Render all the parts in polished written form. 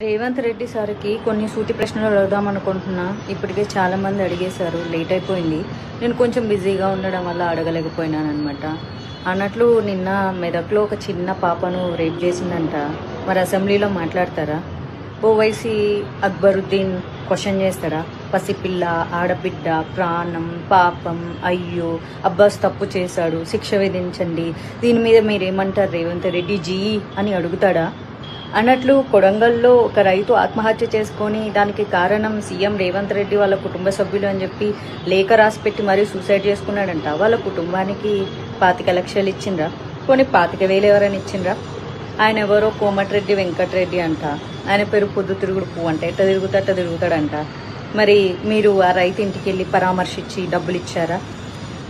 రేవంత్ రెడ్డి సార్కి కొన్ని సూటి ప్రశ్నలు అడుగుదాం అనుకుంటున్నా. ఇప్పటికే చాలా మంది అడిగేశారు, లేట్ అయిపోయింది. నేను కొంచెం బిజీగా ఉండడం వల్ల అడగలేకపోయినాను అనమాట. అన్నట్లు నిన్న మెదక్లో ఒక చిన్న పాపను రేప్ చేసిందంట. మరి అసెంబ్లీలో మాట్లాడతారా? ఓవైసీ అక్బరుద్దీన్ క్వశ్చన్ చేస్తాడా? పసిపిల్ల, ఆడబిడ్డ, ప్రాణం, పాపం, అయ్యో అబ్బాస్ తప్పు చేశాడు, శిక్ష విధించండి, దీని మీద మీరేమంటారు రేవంత్ రెడ్డి జీ అని అడుగుతాడా? అన్నట్లు కొడంగల్లో ఒక రైతు ఆత్మహత్య చేసుకొని దానికి కారణం సీఎం రేవంత్ రెడ్డి వాళ్ళ కుటుంబ సభ్యులు అని చెప్పి లేఖ రాసిపెట్టి మరీ సూసైడ్ చేసుకున్నాడంట. వాళ్ళ కుటుంబానికి 25 లక్షలు ఇచ్చిండ్రా? కొన్ని 25,000 ఎవరైనా ఇచ్చిండ్రా? ఆయన ఎవరో కోమటిరెడ్డి వెంకటరెడ్డి అంట. ఆయన పేరు పొద్దు తిరుగుడు పువ్వు అంట. ఎట్ట తిరుగుతాడంట. మరి మీరు ఆ రైతు ఇంటికి వెళ్ళి పరామర్శించి డబ్బులు ఇచ్చారా?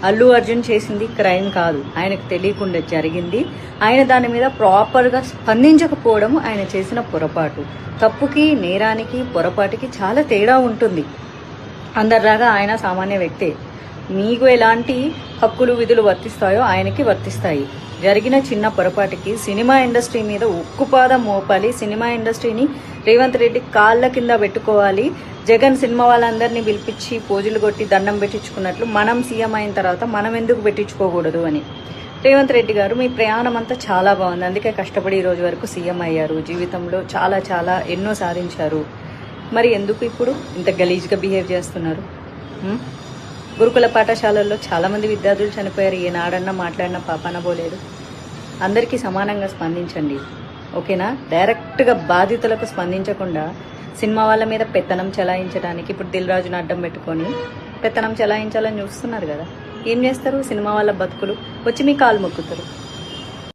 అల్లు అర్జున్ చేసింది క్రైమ్ కాదు, ఆయనకు తెలియకుండా జరిగింది. ఆయన దాని మీద ప్రాపర్గా స్పందించకపోవడం ఆయన చేసిన పొరపాటు. తప్పుకి, నేరానికి, పొరపాటుకి చాలా తేడా ఉంటుంది. అందరిలాగా ఆయన సామాన్య వ్యక్తే. మీకు ఎలాంటి హక్కులు విధులు వర్తిస్తాయో ఆయనకి వర్తిస్తాయి. జరిగిన చిన్న పొరపాటుకి సినిమా ఇండస్ట్రీ మీద ఉక్కుపాదం మోపాలి. సినిమా ఇండస్ట్రీని రేవంత్ రెడ్డి కాళ్ళ కింద పెట్టుకోవాలి. జగన్ సినిమా వాళ్ళందరినీ పిలిపించి పోజులు కొట్టి దండం పెట్టించుకున్నట్లు మనం సీఎం అయిన తర్వాత మనం ఎందుకు పెట్టించుకోకూడదు అని. రేవంత్ రెడ్డి గారు, మీ ప్రయాణం అంతా చాలా బాగుంది, అందుకే కష్టపడి ఈ రోజు వరకు సీఎం అయ్యారు. జీవితంలో చాలా చాలా ఎన్నో సాధించారు. మరి ఎందుకు ఇప్పుడు ఇంత గలీజ్గా బిహేవ్ చేస్తున్నారు? గురుకుల పాఠశాలల్లో చాలామంది విద్యార్థులు చనిపోయారు. ఏనాడన్నా మాట్లాడినా పాపాన పోలేదు. అందరికీ సమానంగా స్పందించండి, ఓకేనా? డైరెక్ట్గా బాధితులకు స్పందించకుండా సినిమా వాళ్ళ మీద పెత్తనం చెలాయించడానికి ఇప్పుడు దిల్ రాజును అడ్డం పెట్టుకొని పెత్తనం చెలాయించాలని చూస్తున్నారు కదా. ఏం చేస్తారు? సినిమా వాళ్ళ బతుకులు వచ్చి మీ కాలు మొక్కుతారు.